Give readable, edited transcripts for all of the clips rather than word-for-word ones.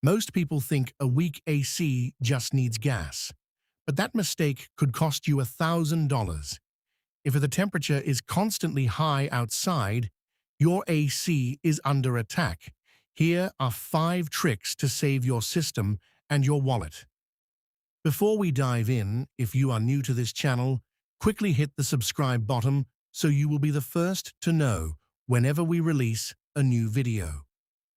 Most people think a weak AC just needs gas, but that mistake could cost you $1,000. If the temperature is constantly high outside, your AC is under attack. Here are 5 tricks to save your system and your wallet. Before we dive in, if you are new to this channel, quickly hit the subscribe button so you will be the first to know whenever we release a new video.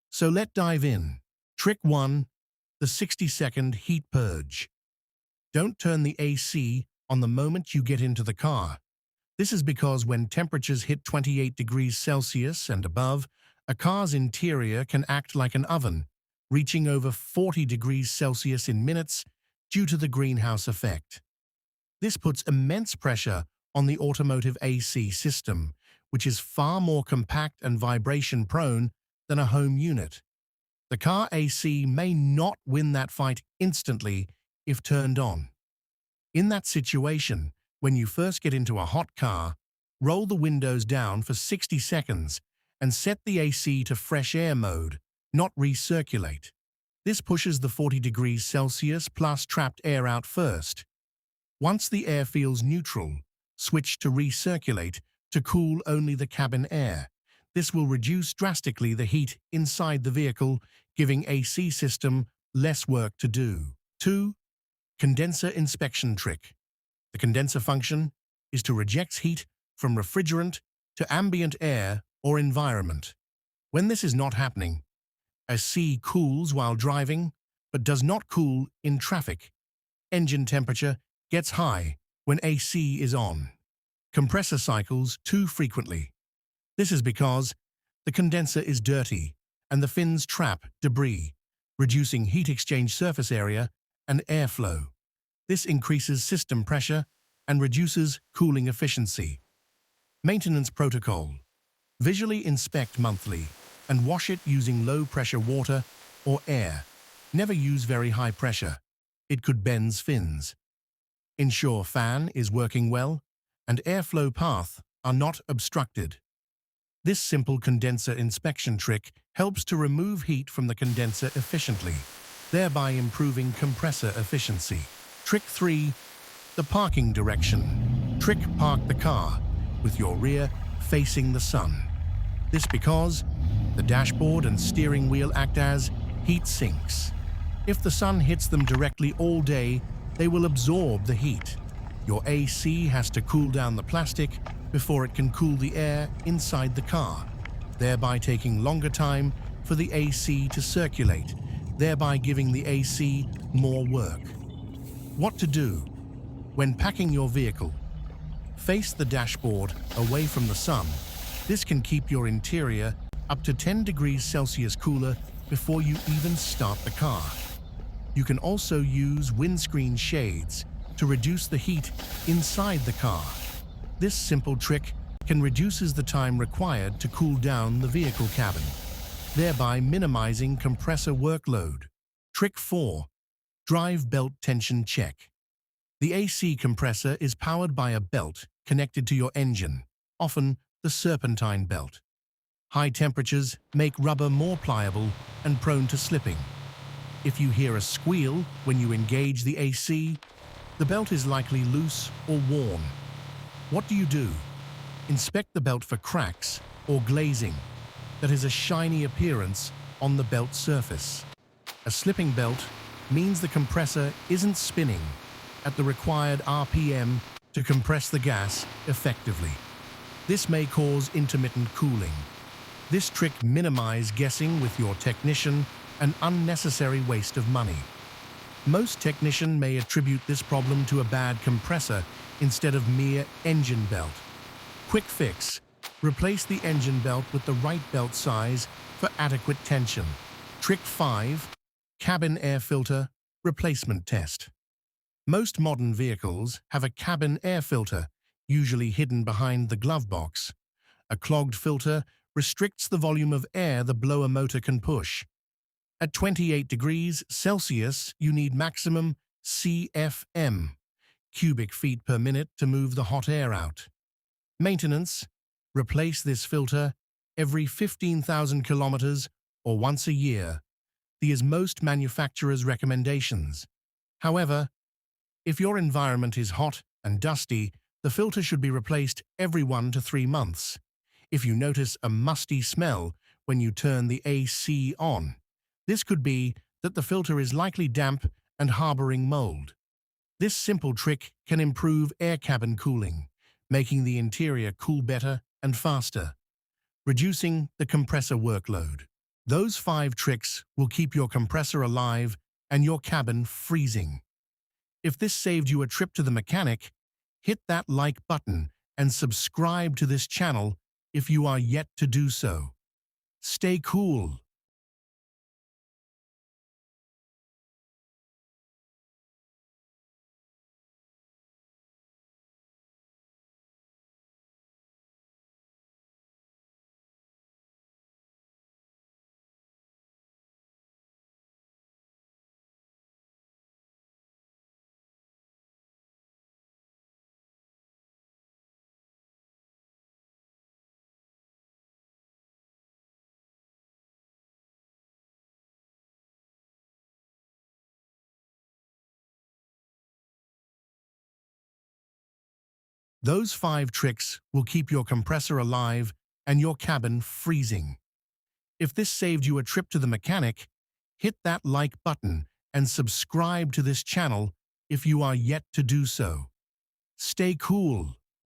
So let's dive in. Trick 1. The 60-second heat purge. Don't turn the AC on the moment you get into the car. This is because when temperatures hit 28 degrees Celsius and above, a car's interior can act like an oven, reaching over 40 degrees Celsius in minutes due to the greenhouse effect. This puts immense pressure on the automotive AC system, which is far more compact and vibration-prone than a home unit. The car AC may not win that fight instantly if turned on. In that situation, when you first get into a hot car, roll the windows down for 60 seconds and set the AC to fresh air mode, not recirculate. This pushes the 40 degrees Celsius plus trapped air out first. Once the air feels neutral, switch to recirculate to cool only the cabin air. This will reduce drastically the heat inside the vehicle, giving AC system less work to do. 2. Condenser inspection trick. The condenser function is to reject heat from refrigerant to ambient air or environment. When this is not happening, a C cools while driving but does not cool in traffic. Engine temperature gets high when AC is on. Compressor cycles too frequently. This is because the condenser is dirty and the fins trap debris, reducing heat exchange surface area and airflow. This increases system pressure and reduces cooling efficiency. Maintenance protocol. Visually inspect monthly and wash it using low-pressure water or air. Never use very high pressure. It could bend fins. Ensure fan is working well and airflow path are not obstructed. This simple condenser inspection trick helps to remove heat from the condenser efficiently, thereby improving compressor efficiency. Trick 3. The parking direction. Park the car with your rear facing the sun. This because the dashboard and steering wheel act as heat sinks. If the sun hits them directly all day, they will absorb the heat. Your AC has to cool down the plastic before it can cool the air inside the car, thereby taking longer time for the AC to circulate, thereby giving the AC more work. What to do? When packing your vehicle, face the dashboard away from the sun. This can keep your interior up to 10 degrees Celsius cooler before you even start the car. You can also use windscreen shades to reduce the heat inside the car. This simple trick can reduces the time required to cool down the vehicle cabin, thereby minimizing compressor workload. Trick 4. Drive belt tension check. The AC compressor is powered by a belt connected to your engine, often the serpentine belt. High temperatures make rubber more pliable and prone to slipping. If you hear a squeal when you engage the AC, the belt is likely loose or worn. What do? Inspect the belt for cracks or glazing that is a shiny appearance on the belt surface. A slipping belt means the compressor isn't spinning at the required RPM to compress the gas effectively. This may cause intermittent cooling. This trick minimizes guessing with your technician and unnecessary waste of money. Most technicians may attribute this problem to a bad compressor instead of mere engine belt. Quick fix. Replace the engine belt with the right belt size for adequate tension. Trick 5. Cabin air filter replacement test. Most modern vehicles have a cabin air filter, usually hidden behind the glove box. A clogged filter restricts the volume of air the blower motor can push. At 28 degrees Celsius, you need maximum CFM, cubic feet per minute, to move the hot air out. Maintenance: replace this filter every 15,000 kilometers or once a year. as most manufacturers' recommendations. However, if your environment is hot and dusty, the filter should be replaced every 1 to 3 months. If you notice a musty smell when you turn the AC on, this could be that the filter is likely damp and harboring mold. This simple trick can improve air cabin cooling, making the interior cool better and faster, reducing the compressor workload. Those 5 tricks will keep your compressor alive and your cabin freezing. If this saved you a trip to the mechanic, hit that like button and subscribe to this channel if you are yet to do so. Stay cool. Those 5 tricks will keep your compressor alive and your cabin freezing. If this saved you a trip to the mechanic, hit that like button and subscribe to this channel if you are yet to do so. Stay cool.